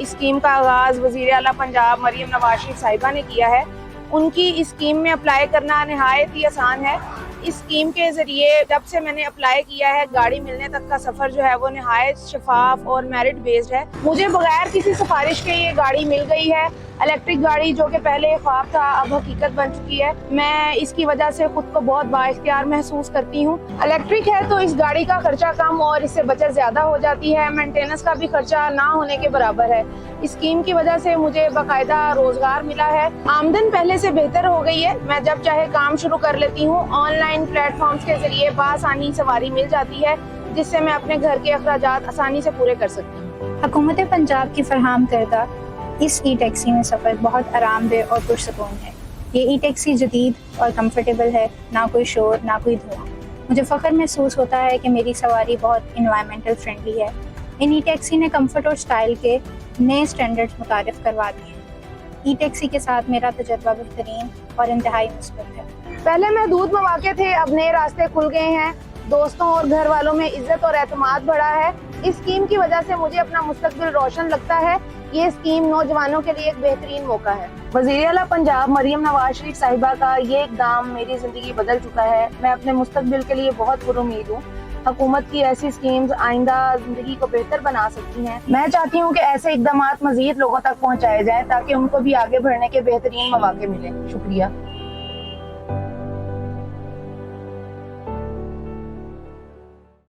Scheme کا آغاز وزیر اعلیٰ پنجاب مریم نواز شریف صاحبہ نے کیا ہے. ان کی اسکیم میں اپلائی کرنا نہایت ہی آسان ہے. اس اسکیم کے ذریعے جب سے میں نے اپلائی کیا ہے گاڑی ملنے تک کا سفر جو ہے وہ نہایت شفاف اور میرٹ بیسڈ ہے. مجھے بغیر کسی سفارش کے یہ گاڑی مل گئی ہے. الیکٹرک گاڑی جو کہ پہلے خواب تھا اب حقیقت بن چکی ہے. میں اس کی وجہ سے خود کو بہت بااختیار محسوس کرتی ہوں. الیکٹرک ہے تو اس گاڑی کا خرچہ کم اور اس سے بچت زیادہ ہو جاتی ہے. مینٹیننس کا بھی خرچہ نہ ہونے کے برابر ہے. اسکیم کی وجہ سے مجھے باقاعدہ روزگار ملا ہے. آمدن پہلے سے بہتر ہو گئی ہے. میں جب چاہے کام شروع کر لیتی ہوں. آن لائن پلیٹ فارمز کے ذریعے بآسانی سواری مل جاتی ہے جس سے میں اپنے گھر کے اخراجات آسانی سے پورے کر سکتی ہوں. حکومت پنجاب کی فراہم کردہ اس ای ٹیکسی میں سفر بہت آرام دہ اور پرسکون ہے. یہ ای ٹیکسی جدید اور کمفرٹیبل ہے، نہ کوئی شور نہ کوئی دھواں. مجھے فخر محسوس ہوتا ہے کہ میری سواری بہت انوائرمنٹل فرینڈلی ہے. ان ای ٹیکسی نے کمفرٹ اور سٹائل کے نئے سٹینڈرڈز متعارف کروا دیے ہیں. ای ٹیکسی کے ساتھ میرا تجربہ بہترین اور انتہائی مثبت ہے. پہلے محدود مواقع تھے، اب نئے راستے کھل گئے ہیں. دوستوں اور گھر والوں میں عزت اور اعتماد بڑھا ہے. اس اسکیم کی وجہ سے مجھے اپنا مستقبل روشن لگتا ہے. یہ اسکیم نوجوانوں کے لیے ایک بہترین موقع ہے. وزیر اعلیٰ پنجاب مریم نواز شریف صاحبہ کا یہ اقدام میری زندگی بدل چکا ہے. میں اپنے مستقبل کے لیے بہت پر امید ہوں. حکومت کی ایسی اسکیمز آئندہ زندگی کو بہتر بنا سکتی ہیں. میں چاہتی ہوں کہ ایسے اقدامات مزید لوگوں تک پہنچائے جائیں تاکہ ان کو بھی آگے بڑھنے کے بہترین مواقع ملیں. شکریہ.